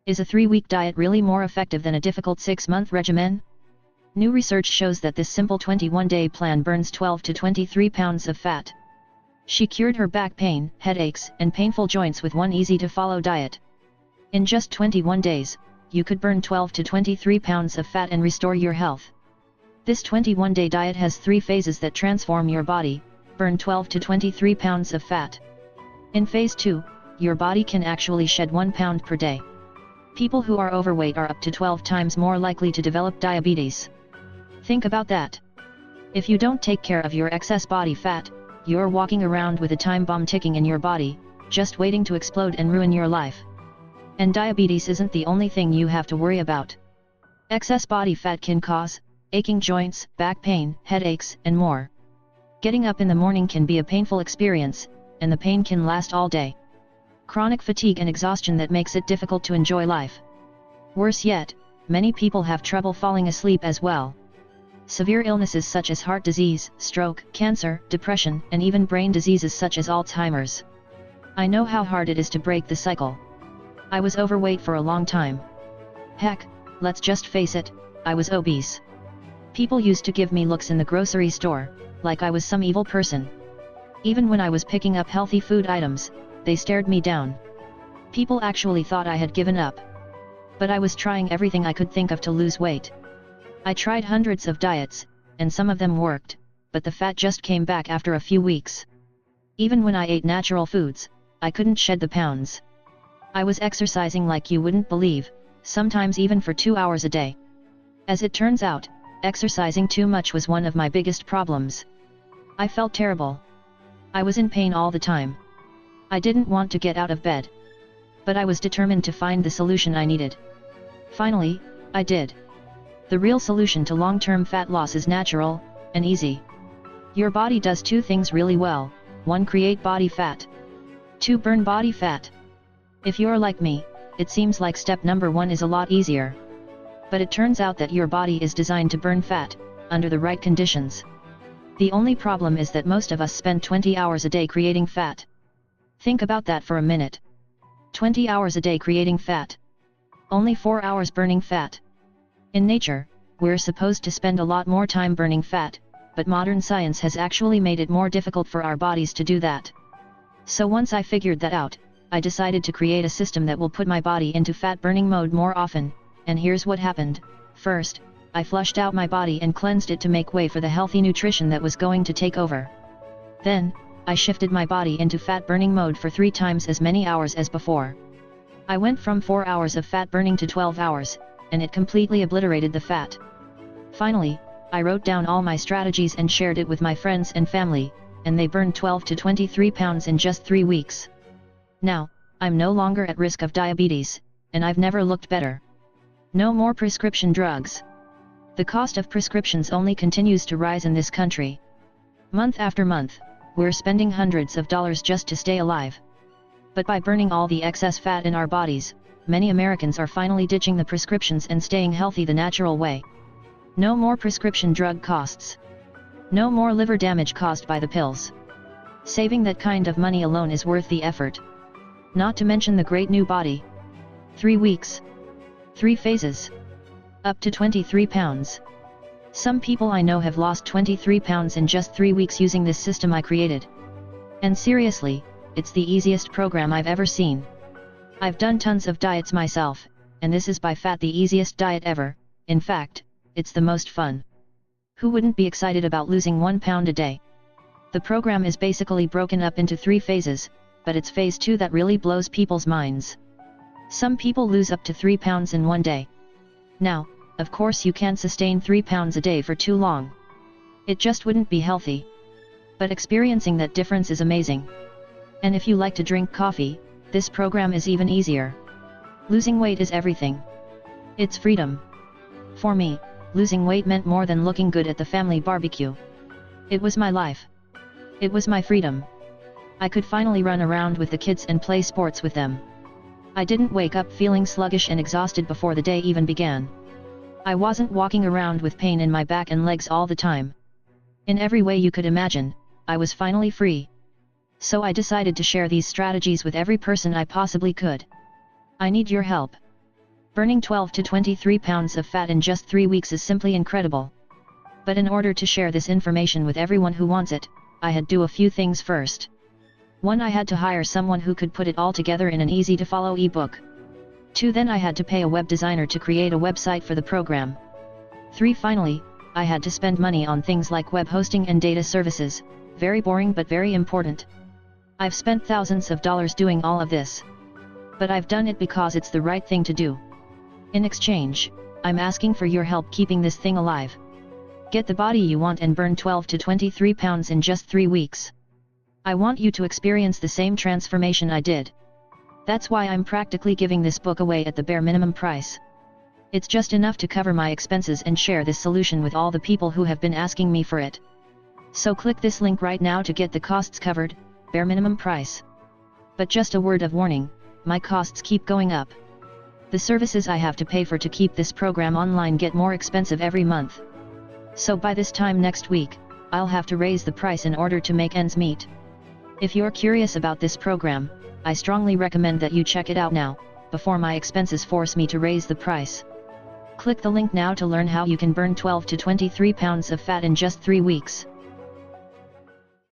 Is a 3-week diet really more effective than a difficult 6-month regimen? New research shows that this simple 21-day plan burns 12 to 23 pounds of fat. She cured her back pain, headaches, and painful joints with one easy-to-follow diet. In just 21 days, you could burn 12 to 23 pounds of fat and restore your health. This 21-day diet has 3 phases that transform your body: burn 12 to 23 pounds of fat. In phase 2, your body can actually shed 1 pound per day. People who are overweight are up to 12 times more likely to develop diabetes. Think about that. If you don't take care of your excess body fat, you're walking around with a time bomb ticking in your body, just waiting to explode and ruin your life. And diabetes isn't the only thing you have to worry about. Excess body fat can cause aching joints, back pain, headaches, and more. Getting up in the morning can be a painful experience, and the pain can last all day. Chronic fatigue and exhaustion that makes it difficult to enjoy life. Worse yet, many people have trouble falling asleep as well. Severe illnesses such as heart disease, stroke, cancer, depression, and even brain diseases such as Alzheimer's. I know how hard it is to break the cycle. I was overweight for a long time. Heck, let's just face it, I was obese. People used to give me looks in the grocery store, like I was some evil person. Even when I was picking up healthy food items, they stared me down. People actually thought I had given up. But I was trying everything I could think of to lose weight. I tried hundreds of diets, and some of them worked, but the fat just came back after a few weeks. Even when I ate natural foods, I couldn't shed the pounds. I was exercising like you wouldn't believe, sometimes even for 2 hours a day. As it turns out, exercising too much was one of my biggest problems. I felt terrible. I was in pain all the time. I didn't want to get out of bed. But I was determined to find the solution I needed. Finally, I did. The real solution to long-term fat loss is natural and easy. Your body does 2 things really well: 1. Create body fat. 2. Burn body fat. If you're like me, it seems like step number 1 is a lot easier. But it turns out that your body is designed to burn fat, under the right conditions. The only problem is that most of us spend 20 hours a day creating fat. Think about that for a minute. 20 hours a day creating fat. Only 4 hours burning fat. In nature, we're supposed to spend a lot more time burning fat, but modern science has actually made it more difficult for our bodies to do that. So once I figured that out, I decided to create a system that will put my body into fat-burning mode more often, and here's what happened. First, I flushed out my body and cleansed it to make way for the healthy nutrition that was going to take over. Then, I shifted my body into fat-burning mode for 3 times as many hours as before. I went from 4 hours of fat burning to 12 hours, and it completely obliterated the fat. Finally, I wrote down all my strategies and shared it with my friends and family, and they burned 12 to 23 pounds in just 3 weeks. Now, I'm no longer at risk of diabetes, and I've never looked better. No more prescription drugs. The cost of prescriptions only continues to rise in this country. Month after month, we're spending hundreds of dollars just to stay alive. But by burning all the excess fat in our bodies, many Americans are finally ditching the prescriptions and staying healthy the natural way. No more prescription drug costs. No more liver damage caused by the pills. Saving that kind of money alone is worth the effort. Not to mention the great new body. 3 weeks. 3 phases. Up to 23 pounds. Some people I know have lost 23 pounds in just 3 weeks using this system I created. And seriously, it's the easiest program I've ever seen. I've done tons of diets myself, and this is by far the easiest diet ever. In fact, it's the most fun. Who wouldn't be excited about losing 1 pound a day? The program is basically broken up into 3 phases, but it's phase 2 that really blows people's minds. Some people lose up to 3 pounds in 1 day. Now, of course you can't sustain 3 pounds a day for too long. It just wouldn't be healthy. But experiencing that difference is amazing. And if you like to drink coffee, this program is even easier. Losing weight is everything. It's freedom. For me, losing weight meant more than looking good at the family barbecue. It was my life. It was my freedom. I could finally run around with the kids and play sports with them. I didn't wake up feeling sluggish and exhausted before the day even began. I wasn't walking around with pain in my back and legs all the time. In every way you could imagine, I was finally free. So I decided to share these strategies with every person I possibly could. I need your help. Burning 12 to 23 pounds of fat in just 3 weeks is simply incredible. But in order to share this information with everyone who wants it, I had to do a few things first. 1. I had to hire someone who could put it all together in an easy-to-follow ebook. 2. Then I had to pay a web designer to create a website for the program. 3. Finally, I had to spend money on things like web hosting and data services, very boring but very important. I've spent thousands of dollars doing all of this. But I've done it because it's the right thing to do. In exchange, I'm asking for your help keeping this thing alive. Get the body you want and burn 12 to 23 pounds in just 3 weeks. I want you to experience the same transformation I did. That's why I'm practically giving this book away at the bare minimum price. It's just enough to cover my expenses and share this solution with all the people who have been asking me for it. So click this link right now to get the costs covered, bare minimum price. But just a word of warning, my costs keep going up. The services I have to pay for to keep this program online get more expensive every month. So by this time next week, I'll have to raise the price in order to make ends meet. If you're curious about this program, I strongly recommend that you check it out now, before my expenses force me to raise the price. Click the link now to learn how you can burn 12 to 23 pounds of fat in just 3 weeks.